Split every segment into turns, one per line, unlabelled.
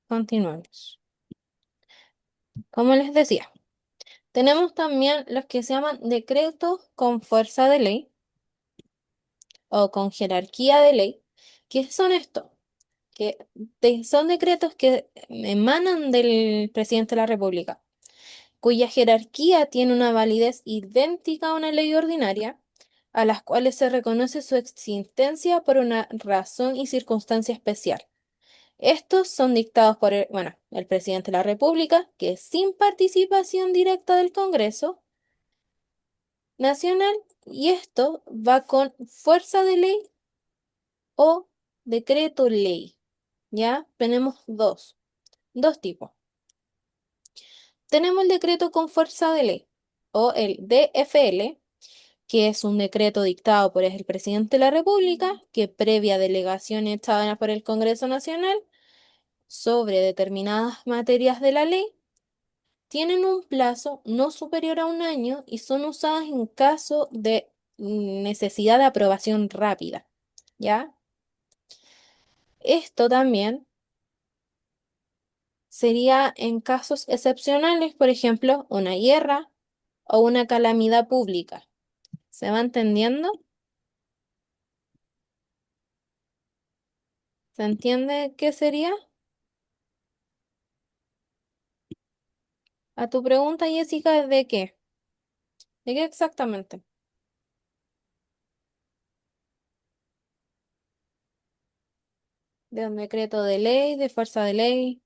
continuemos. Como les decía, tenemos también los que se llaman decretos con fuerza de ley o con jerarquía de ley. ¿Qué son estos? Que son decretos que emanan del presidente de la República, cuya jerarquía tiene una validez idéntica a una ley ordinaria, a las cuales se reconoce su existencia por una razón y circunstancia especial. Estos son dictados por el presidente de la República, que sin participación directa del Congreso Nacional, y esto va con fuerza de ley o decreto ley. ¿Ya? Tenemos dos tipos. Tenemos el decreto con fuerza de ley o el DFL, que es un decreto dictado por el presidente de la República, que previa delegación hecha por el Congreso Nacional sobre determinadas materias de la ley, tienen un plazo no superior a un año y son usadas en caso de necesidad de aprobación rápida. ¿Ya? Esto también sería en casos excepcionales, por ejemplo, una guerra o una calamidad pública. ¿Se va entendiendo? ¿Se entiende qué sería? A tu pregunta, Jessica, ¿de qué? ¿De qué exactamente? ¿De un decreto de ley, de fuerza de ley,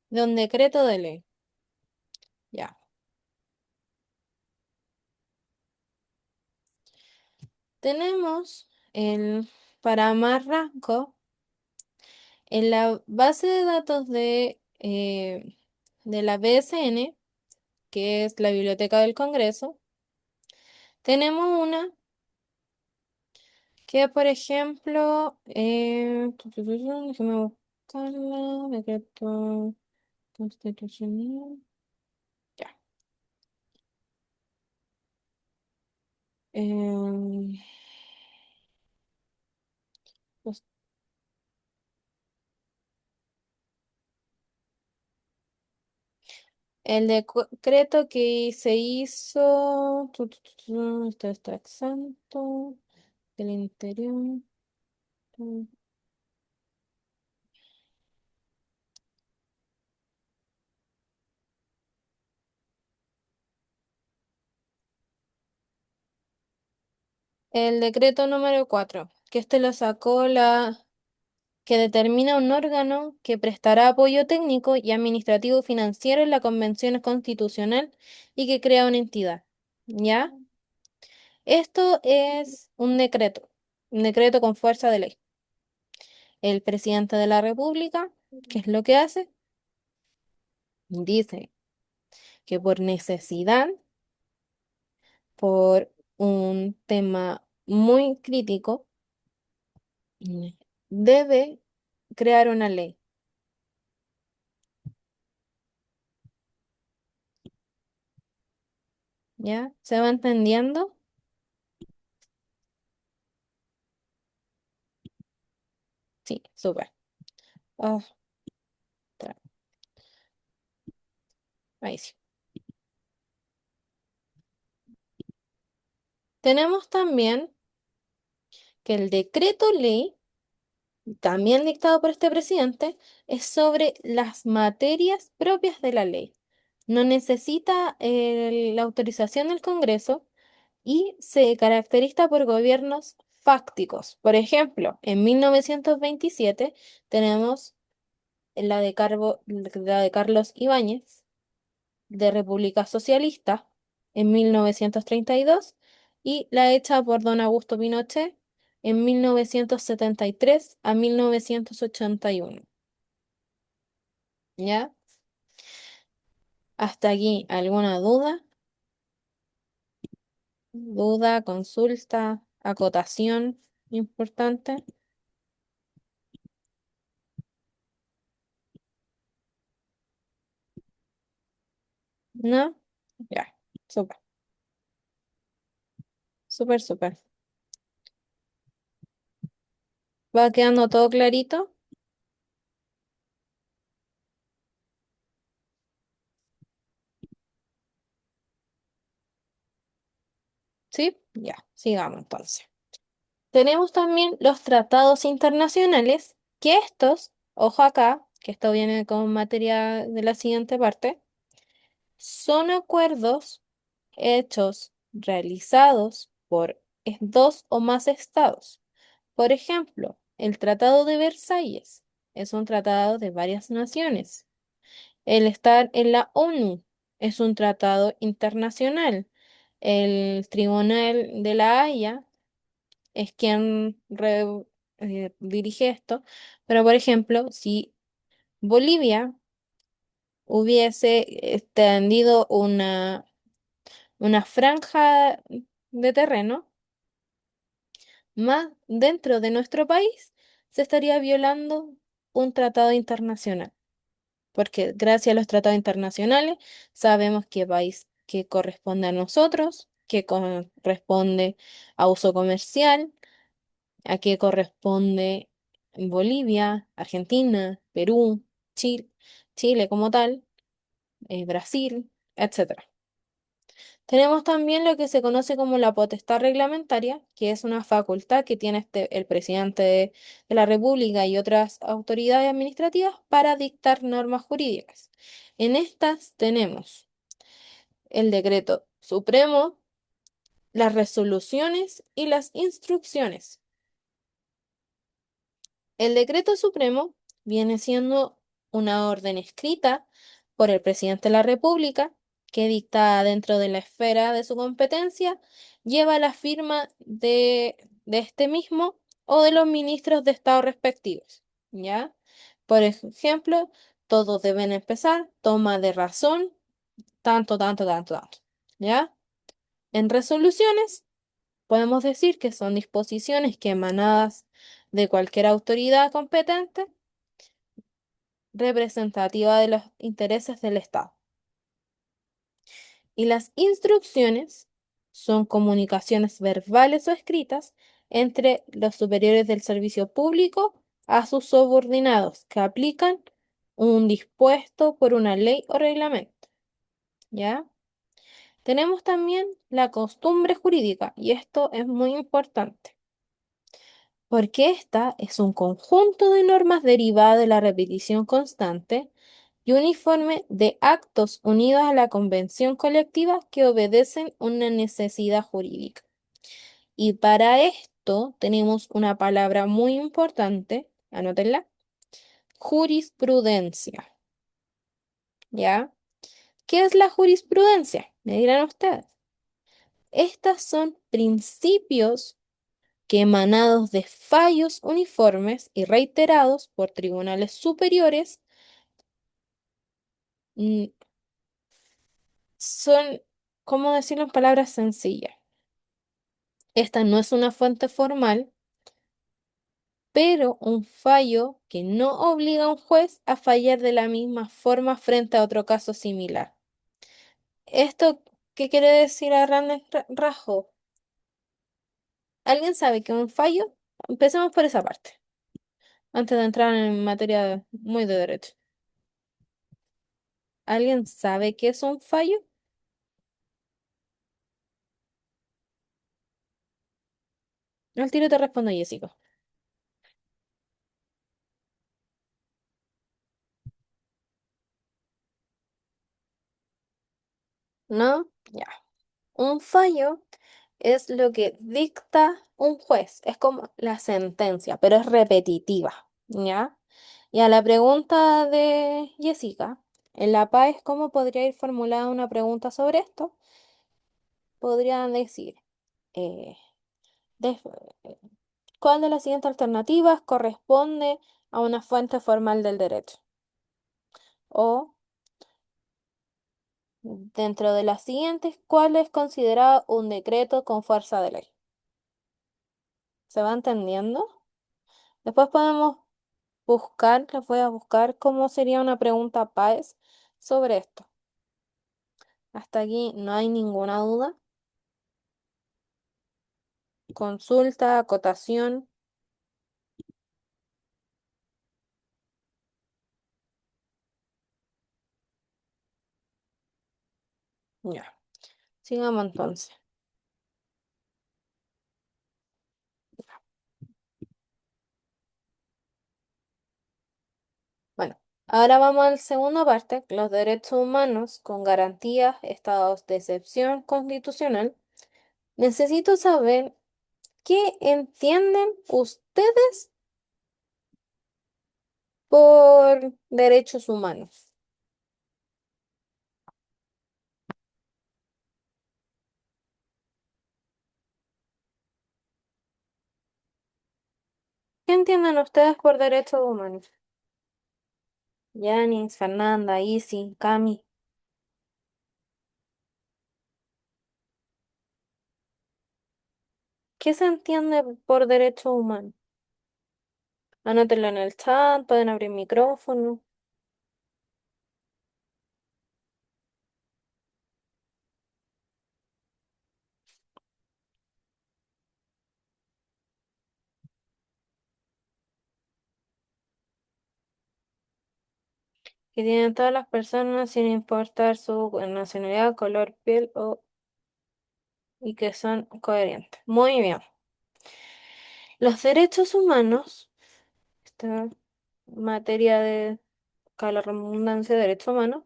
de un decreto de ley? Ya. Tenemos para más rango, en la base de datos de la BSN, que es la Biblioteca del Congreso, tenemos una que, por ejemplo, déjame buscarla, decreto constitucional. Ya. Em, pues, el decreto que se hizo, esto está exento, del interior. tu- El decreto número 4 que este lo sacó que determina un órgano que prestará apoyo técnico y administrativo financiero en la Convención Constitucional y que crea una entidad. ¿Ya? Esto es un decreto con fuerza de ley. El presidente de la República, ¿qué es lo que hace? Dice que por necesidad, por un tema muy crítico, mm, debe crear una ley. ¿Ya? ¿Se va entendiendo? Sí, súper. Ah, tra- ahí sí. Tenemos también que el decreto ley, también dictado por este presidente, es sobre las materias propias de la ley. No necesita la autorización del Congreso y se caracteriza por gobiernos fácticos. Por ejemplo, en 1927 tenemos la de Carlos Ibáñez, de República Socialista, en 1932, y la hecha por don Augusto Pinochet en 1973 a 1981. ¿Ya? ¿Hasta aquí alguna duda? ¿Duda, consulta, acotación importante? ¿No? Ya, súper, súper, súper. ¿Va quedando todo clarito? Sí, ya, sigamos entonces. Tenemos también los tratados internacionales, que estos, ojo acá, que esto viene con materia de la siguiente parte, son acuerdos hechos, realizados por dos o más estados. Por ejemplo, el Tratado de Versalles es un tratado de varias naciones. El estar en la ONU es un tratado internacional. El Tribunal de la Haya es quien dirige esto. Pero, por ejemplo, si Bolivia hubiese extendido una franja de terreno más dentro de nuestro país, se estaría violando un tratado internacional. Porque gracias a los tratados internacionales sabemos qué país que corresponde a nosotros, qué corresponde a uso comercial, a qué corresponde Bolivia, Argentina, Perú, Chile, Chile como tal, Brasil, etcétera. Tenemos también lo que se conoce como la potestad reglamentaria, que es una facultad que tiene el presidente de la República y otras autoridades administrativas para dictar normas jurídicas. En estas tenemos el decreto supremo, las resoluciones y las instrucciones. El decreto supremo viene siendo una orden escrita por el presidente de la República que dicta dentro de la esfera de su competencia, lleva la firma de este mismo o de los ministros de Estado respectivos, ¿ya? Por ejemplo, todos deben empezar, toma de razón, tanto, tanto, tanto, tanto, ¿ya? En resoluciones, podemos decir que son disposiciones que emanadas de cualquier autoridad competente representativa de los intereses del Estado. Y las instrucciones son comunicaciones verbales o escritas entre los superiores del servicio público a sus subordinados que aplican un dispuesto por una ley o reglamento. ¿Ya? Tenemos también la costumbre jurídica y esto es muy importante porque esta es un conjunto de normas derivadas de la repetición constante y uniforme de actos unidos a la convención colectiva que obedecen una necesidad jurídica. Y para esto tenemos una palabra muy importante, anótenla, jurisprudencia. ¿Ya? ¿Qué es la jurisprudencia? Me dirán ustedes. Estas son principios que emanados de fallos uniformes y reiterados por tribunales superiores, mm, son, ¿cómo decirlo en palabras sencillas? Esta no es una fuente formal, pero un fallo que no obliga a un juez a fallar de la misma forma frente a otro caso similar. ¿Esto qué quiere decir a grandes rasgos? ¿Alguien sabe qué es un fallo? Empecemos por esa parte, antes de entrar en materia muy de derecho. ¿Alguien sabe qué es un fallo? Al tiro te respondo Jessica. ¿No? Ya. Un fallo es lo que dicta un juez, es como la sentencia, pero es repetitiva, ¿ya? Y a la pregunta de Jessica, en la PAES, ¿cómo podría ir formulada una pregunta sobre esto? Podrían decir, eh, de- ¿cuál de las siguientes alternativas corresponde a una fuente formal del derecho? O, dentro de las siguientes, ¿cuál es considerado un decreto con fuerza de ley? ¿Se va entendiendo? Después podemos buscar, les voy a buscar cómo sería una pregunta PAES sobre esto. Hasta aquí no hay ninguna duda. Consulta, acotación. Ya, sigamos entonces. Bueno, ahora vamos a la segunda parte, los derechos humanos con garantías, estados de excepción constitucional. Necesito saber qué entienden ustedes por derechos humanos. ¿Qué entienden ustedes por derechos humanos? Yanis, Fernanda, Isi, Cami. ¿Qué se entiende por derechos humanos? Anótenlo en el chat, pueden abrir micrófono. Que tienen todas las personas sin importar su nacionalidad, color, piel y que son coherentes. Muy bien. Los derechos humanos, esta materia de la redundancia de derechos humanos,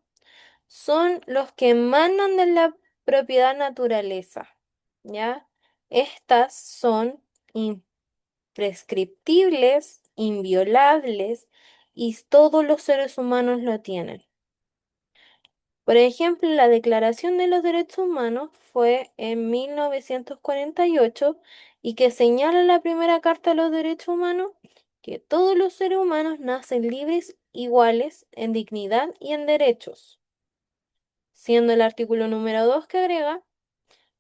son los que emanan de la propiedad naturaleza, ¿ya? Estas son imprescriptibles, inviolables y todos los seres humanos lo tienen. Por ejemplo, la Declaración de los Derechos Humanos fue en 1948 y que señala la primera Carta de los Derechos Humanos que todos los seres humanos nacen libres, iguales en dignidad y en derechos, siendo el artículo número 2 que agrega: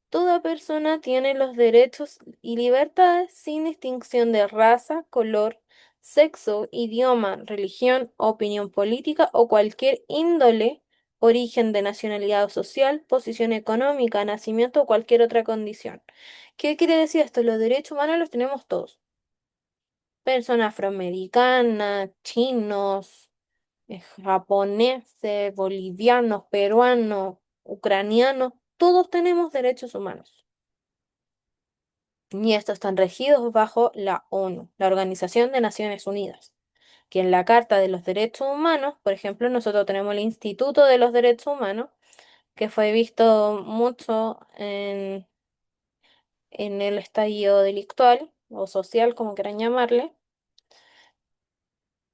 toda persona tiene los derechos y libertades sin distinción de raza, color, sexo, idioma, religión, opinión política o cualquier índole, origen de nacionalidad o social, posición económica, nacimiento o cualquier otra condición. ¿Qué quiere decir esto? Los derechos humanos los tenemos todos. Personas afroamericanas, chinos, japoneses, bolivianos, peruanos, ucranianos, todos tenemos derechos humanos. Y estos están regidos bajo la ONU, la Organización de Naciones Unidas, que en la Carta de los Derechos Humanos, por ejemplo, nosotros tenemos el Instituto de los Derechos Humanos, que fue visto mucho en el estallido delictual o social, como quieran llamarle,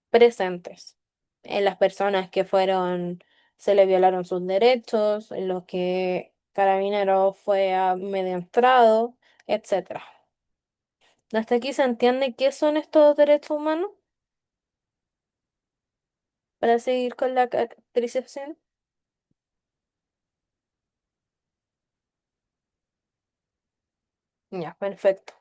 presentes en las personas que fueron, se le violaron sus derechos, en los que Carabineros fue amedrentado, etcétera. Hasta aquí se entiende qué son estos derechos humanos para seguir con la caracterización. Ya, perfecto.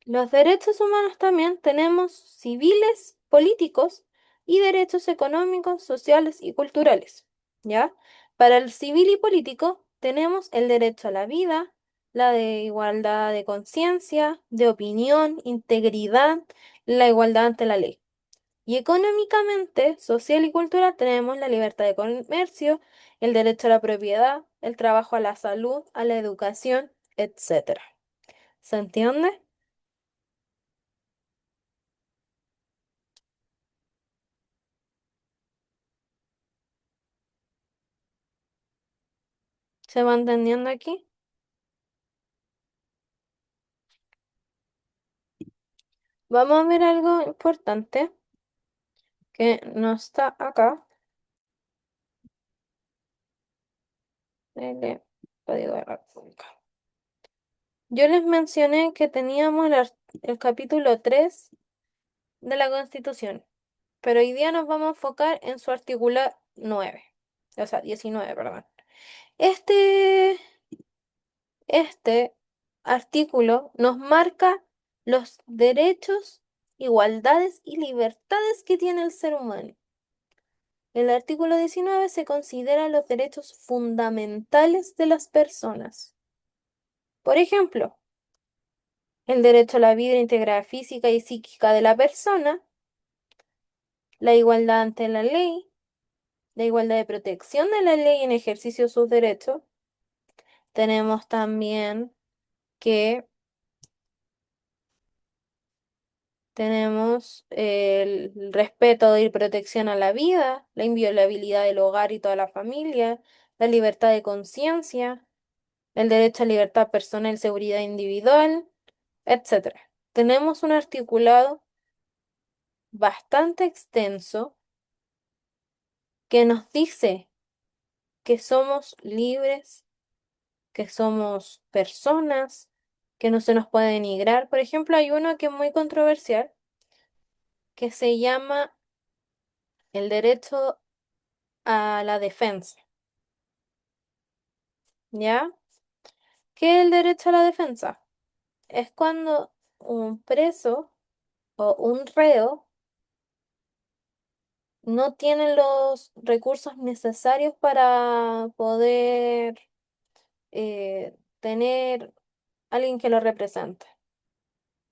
Los derechos humanos también tenemos civiles, políticos y derechos económicos, sociales y culturales. ¿Ya? Para el civil y político tenemos el derecho a la vida, la de igualdad de conciencia, de opinión, integridad, la igualdad ante la ley. Y económicamente, social y cultural tenemos la libertad de comercio, el derecho a la propiedad, el trabajo, a la salud, a la educación, etcétera. ¿Se entiende? ¿Se va entendiendo aquí? Vamos a ver algo importante que no está acá. El Código de la República. Yo les mencioné que teníamos el capítulo 3 de la Constitución, pero hoy día nos vamos a enfocar en su artículo 9, o sea, 19, perdón. Este, este artículo nos marca los derechos, igualdades y libertades que tiene el ser humano. El artículo 19 se considera los derechos fundamentales de las personas. Por ejemplo, el derecho a la vida íntegra física y psíquica de la persona, la igualdad ante la ley, la igualdad de protección de la ley en ejercicio de sus derechos. Tenemos también que tenemos el respeto y protección a la vida, la inviolabilidad del hogar y toda la familia, la libertad de conciencia, el derecho a libertad personal, seguridad individual, etcétera. Tenemos un articulado bastante extenso que nos dice que somos libres, que somos personas, que no se nos puede denigrar. Por ejemplo, hay uno que es muy controversial, que se llama el derecho a la defensa, ¿ya? ¿Qué es el derecho a la defensa? Es cuando un preso o un reo no tiene los recursos necesarios para poder tener alguien que lo represente.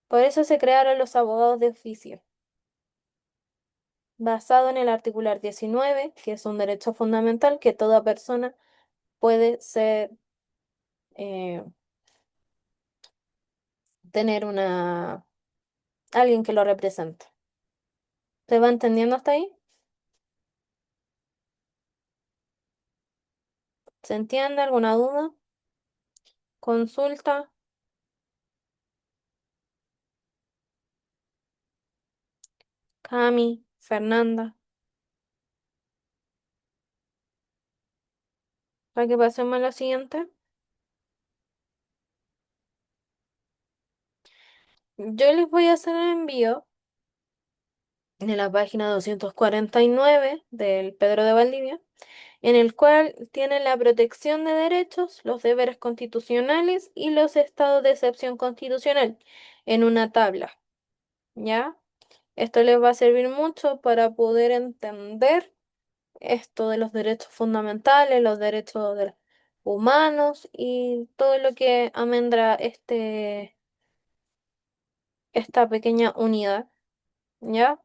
Por eso se crearon los abogados de oficio, basado en el artículo 19, que es un derecho fundamental que toda persona puede ser, eh, tener alguien que lo represente. ¿Se va entendiendo hasta ahí? ¿Se entiende? ¿Alguna duda? ¿Consulta? Cami, Fernanda, para que pasemos a la siguiente. Yo les voy a hacer el envío en la página 249 del Pedro de Valdivia, en el cual tiene la protección de derechos, los deberes constitucionales y los estados de excepción constitucional en una tabla, ¿ya? Esto les va a servir mucho para poder entender esto de los derechos fundamentales, los derechos humanos y todo lo que amendra esta pequeña unidad, ¿ya?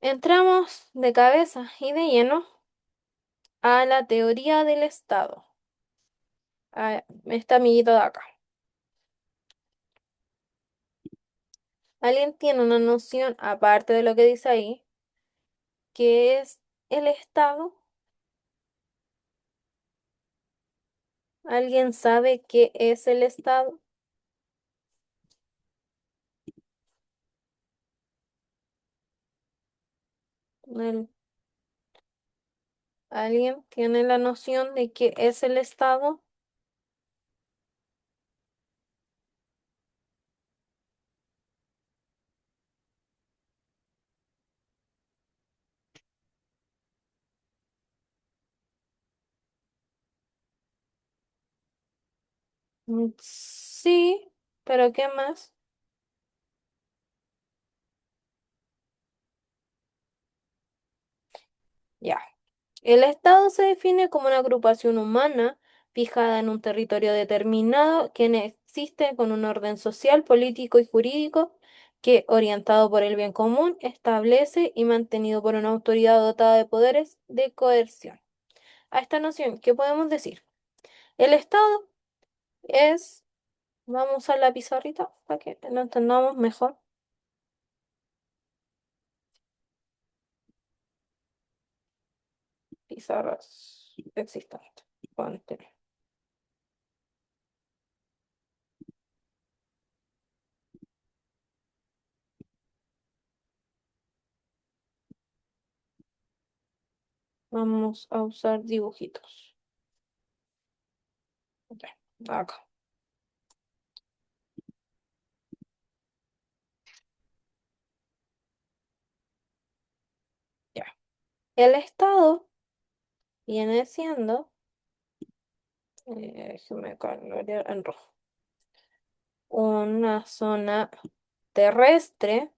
Entramos de cabeza y de lleno a la teoría del Estado, a este amiguito de acá. ¿Alguien tiene una noción, aparte de lo que dice ahí, qué es el Estado? ¿Alguien sabe qué es el Estado? El- ¿Alguien tiene la noción de qué es el Estado? Sí, pero ¿qué más? Ya. El Estado se define como una agrupación humana fijada en un territorio determinado que existe con un orden social, político y jurídico que, orientado por el bien común, establece y mantenido por una autoridad dotada de poderes de coerción. A esta noción, ¿qué podemos decir? El Estado es, vamos a la pizarrita para que lo entendamos mejor. Pizarras existentes. Ponte. Vamos a usar dibujitos. Ya, acá, ya. El Estado viene siendo, déjeme colorear en rojo, una zona terrestre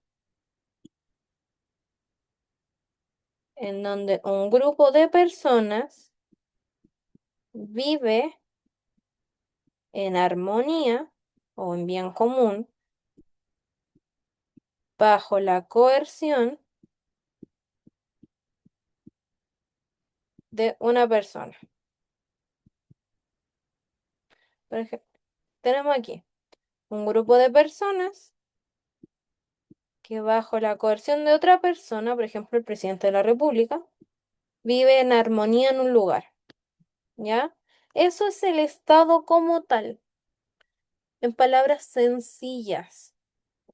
en donde un grupo de personas vive en armonía o en bien común bajo la coerción de una persona. Por ejemplo, tenemos aquí un grupo de personas que bajo la coerción de otra persona, por ejemplo, el presidente de la República, vive en armonía en un lugar, ¿ya? Eso es el Estado como tal, en palabras sencillas.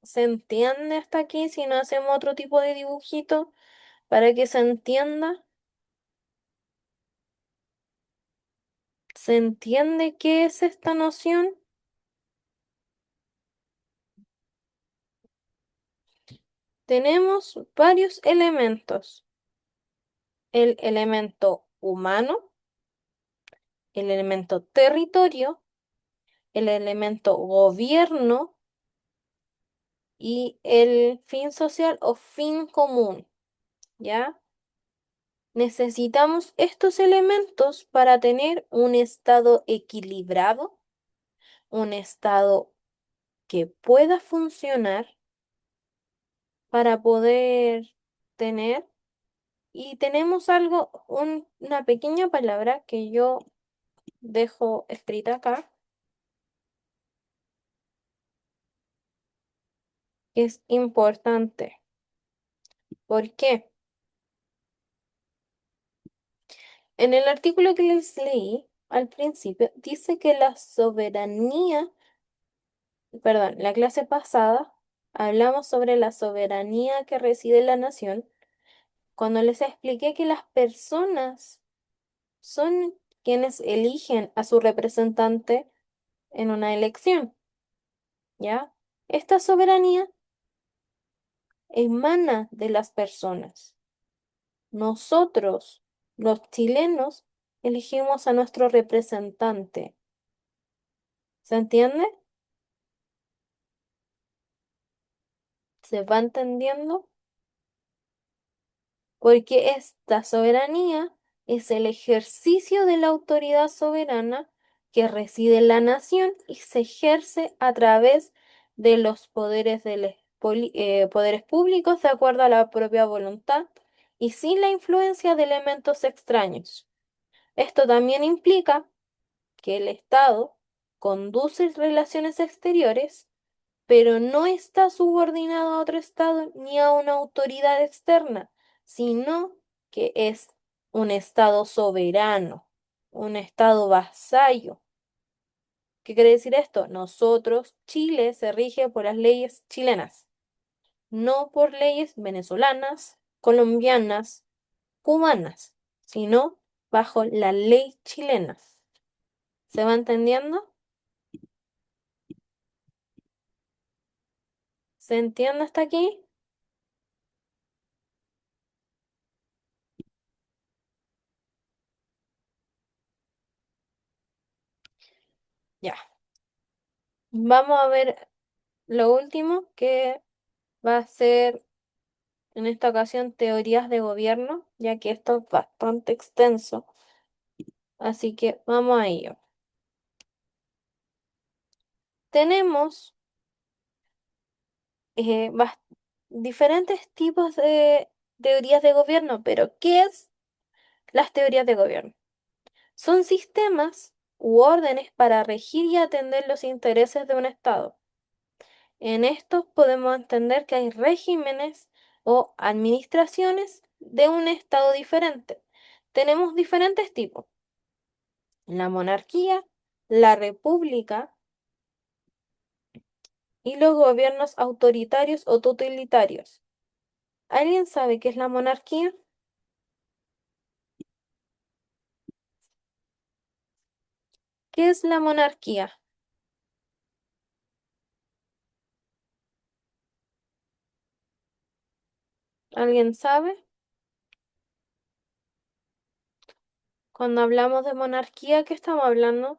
¿Se entiende hasta aquí si no hacemos otro tipo de dibujito para que se entienda? ¿Se entiende qué es esta noción? Tenemos varios elementos. El elemento humano, el elemento territorio, el elemento gobierno y el fin social o fin común, ¿ya? Necesitamos estos elementos para tener un estado equilibrado, un estado que pueda funcionar para poder tener. Y tenemos algo, una pequeña palabra que yo dejo escrita acá, que es importante. ¿Por qué? En el artículo que les leí al principio, dice que la soberanía, perdón, la clase pasada hablamos sobre la soberanía que reside en la nación, cuando les expliqué que las personas son quienes eligen a su representante en una elección, ¿ya? Esta soberanía emana de las personas. Nosotros, los chilenos, elegimos a nuestro representante. ¿Se entiende? ¿Se va entendiendo? Porque esta soberanía es el ejercicio de la autoridad soberana que reside en la nación y se ejerce a través de los poderes, poderes públicos de acuerdo a la propia voluntad y sin la influencia de elementos extraños. Esto también implica que el Estado conduce relaciones exteriores, pero no está subordinado a otro Estado ni a una autoridad externa, sino que es un Estado soberano, un Estado vasallo. ¿Qué quiere decir esto? Nosotros, Chile, se rige por las leyes chilenas, no por leyes venezolanas, colombianas, cubanas, sino bajo la ley chilena. ¿Se va entendiendo? ¿Se entiende hasta aquí? Ya. Vamos a ver lo último que va a ser en esta ocasión teorías de gobierno, ya que esto es bastante extenso. Así que vamos a ello. Tenemos diferentes tipos de teorías de gobierno, pero ¿qué es las teorías de gobierno? Son sistemas u órdenes para regir y atender los intereses de un Estado. En estos podemos entender que hay regímenes o administraciones de un estado diferente. Tenemos diferentes tipos: la monarquía, la república y los gobiernos autoritarios o totalitarios. ¿Alguien sabe qué es la monarquía? ¿Qué es la monarquía? ¿Alguien sabe? Cuando hablamos de monarquía, ¿qué estamos hablando?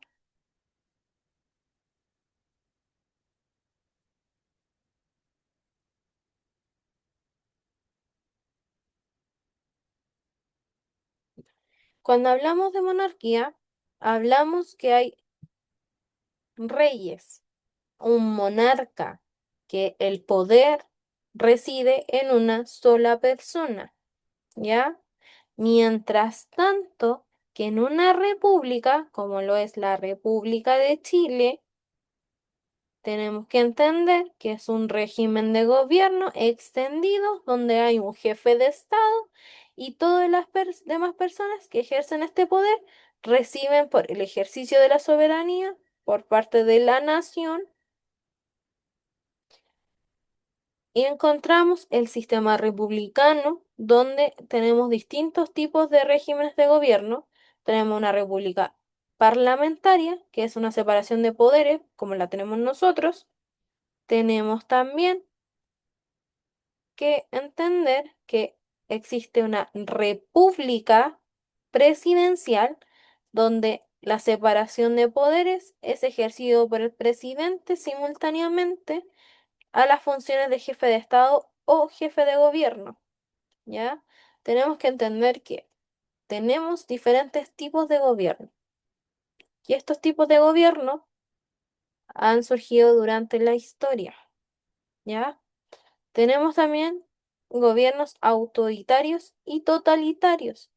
Cuando hablamos de monarquía, hablamos que hay reyes, un monarca, que el poder reside en una sola persona, ¿ya? Mientras tanto, que en una república, como lo es la República de Chile, tenemos que entender que es un régimen de gobierno extendido donde hay un jefe de Estado y todas las demás personas que ejercen este poder reciben por el ejercicio de la soberanía por parte de la nación. Y encontramos el sistema republicano, donde tenemos distintos tipos de regímenes de gobierno. Tenemos una república parlamentaria, que es una separación de poderes, como la tenemos nosotros. Tenemos también que entender que existe una república presidencial, donde la separación de poderes es ejercido por el presidente simultáneamente a las funciones de jefe de Estado o jefe de gobierno, ¿ya? Tenemos que entender que tenemos diferentes tipos de gobierno y estos tipos de gobierno han surgido durante la historia, ¿ya? Tenemos también gobiernos autoritarios y totalitarios.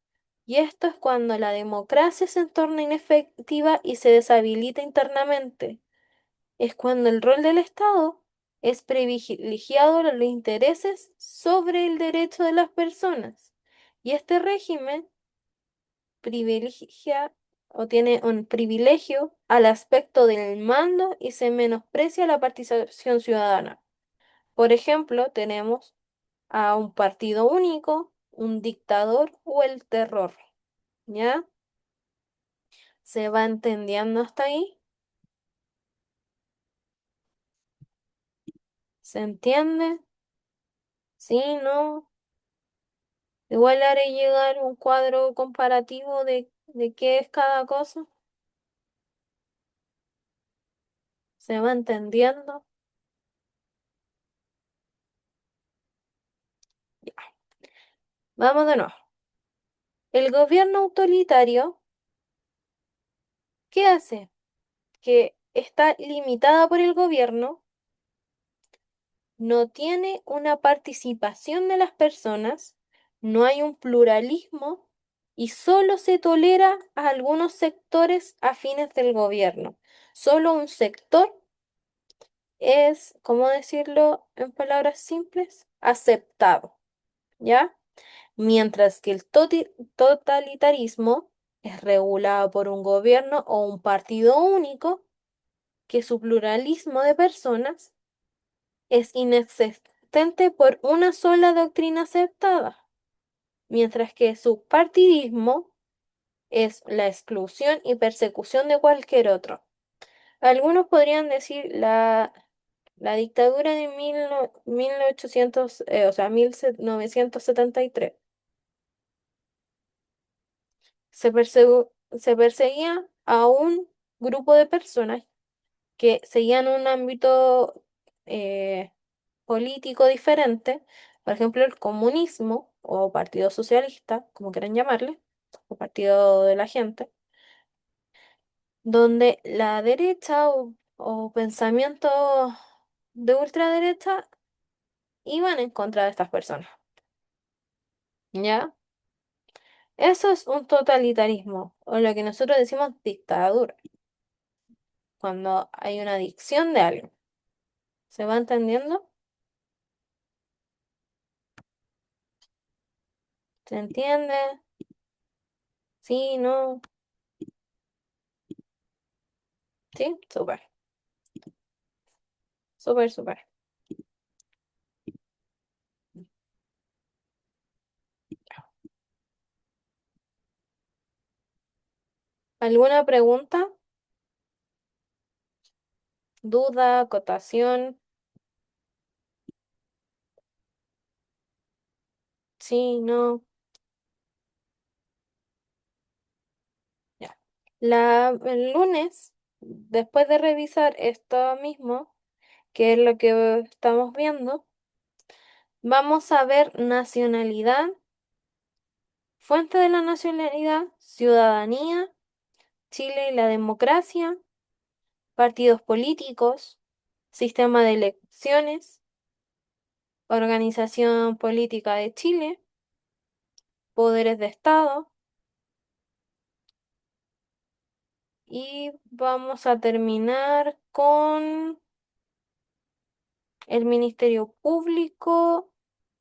Y esto es cuando la democracia se torna inefectiva y se deshabilita internamente. Es cuando el rol del Estado es privilegiado a los intereses sobre el derecho de las personas. Y este régimen privilegia o tiene un privilegio al aspecto del mando y se menosprecia la participación ciudadana. Por ejemplo, tenemos a un partido único, un dictador o el terror. ¿Ya? ¿Se va entendiendo hasta ahí? ¿Se entiende? ¿Sí? ¿No? Igual haré llegar un cuadro comparativo de qué es cada cosa. ¿Se va entendiendo? Ya. Vamos de nuevo. El gobierno autoritario, ¿qué hace? Que está limitada por el gobierno, no tiene una participación de las personas, no hay un pluralismo y solo se tolera a algunos sectores afines del gobierno. Solo un sector es, ¿cómo decirlo en palabras simples? Aceptado, ¿ya? Mientras que el totalitarismo es regulado por un gobierno o un partido único, que su pluralismo de personas es inexistente por una sola doctrina aceptada, mientras que su partidismo es la exclusión y persecución de cualquier otro. Algunos podrían decir la dictadura de 1800, o sea, 1973. Se perseguía a un grupo de personas que seguían un ámbito eh, político diferente, por ejemplo, el comunismo o Partido Socialista, como quieran llamarle, o Partido de la Gente, donde la derecha o pensamientos de ultraderecha iban en contra de estas personas, ¿ya? Eso es un totalitarismo, o lo que nosotros decimos dictadura, cuando hay una adicción de algo. ¿Se va entendiendo? ¿Se entiende? ¿Sí? ¿No? ¿Sí? Súper, súper, súper. ¿Alguna pregunta? ¿Duda? ¿Acotación? ¿Sí? ¿No? Ya. El lunes, después de revisar esto mismo, que es lo que estamos viendo, vamos a ver nacionalidad Fuente de la nacionalidad, ciudadanía, Chile y la democracia, partidos políticos, sistema de elecciones, organización política de Chile, poderes de Estado y vamos a terminar con el Ministerio Público,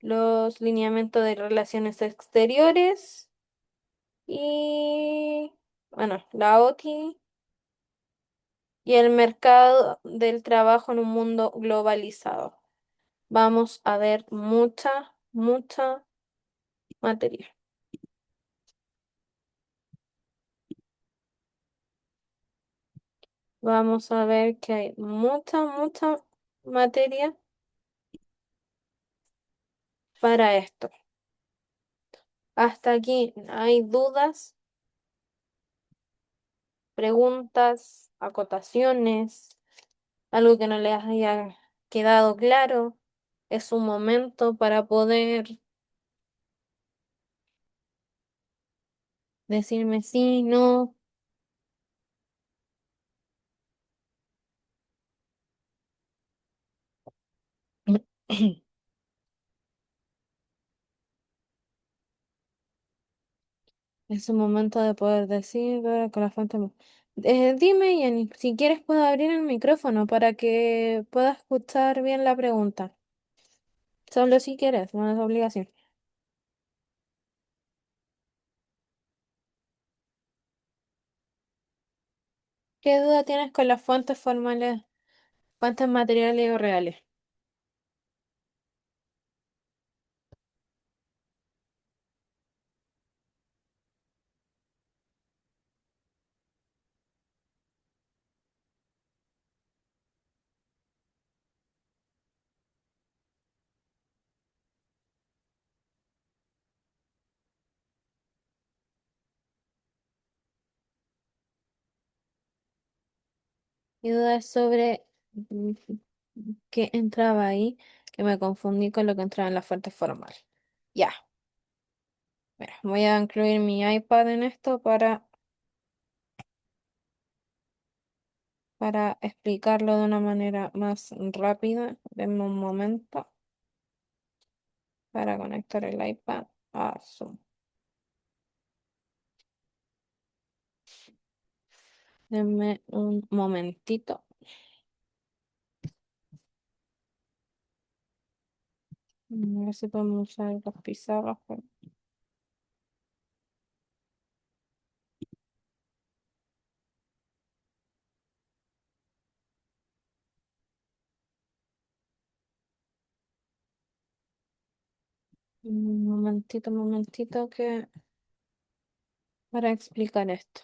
los lineamientos de relaciones exteriores y, bueno, la OTI y el mercado del trabajo en un mundo globalizado. Vamos a ver mucha, mucha materia. Vamos a ver que hay mucha, mucha materia para esto. Hasta aquí hay dudas, preguntas, acotaciones, algo que no les haya quedado claro. Es un momento para poder decirme sí, no. Es un momento de poder decir con la fuente. Dime, Jenny, si quieres puedo abrir el micrófono para que pueda escuchar bien la pregunta. Solo si quieres, no es obligación. ¿Qué duda tienes con las fuentes formales, fuentes materiales o reales? Mi duda es sobre mm, qué entraba ahí, que me confundí con lo que entraba en la fuente formal. Ya, mira, voy a incluir mi iPad en esto para explicarlo de una manera más rápida. Denme un momento para conectar el iPad a Zoom. Denme un momentito. A ver si podemos usar las pizarras. Un momentito, momentito que para explicar esto.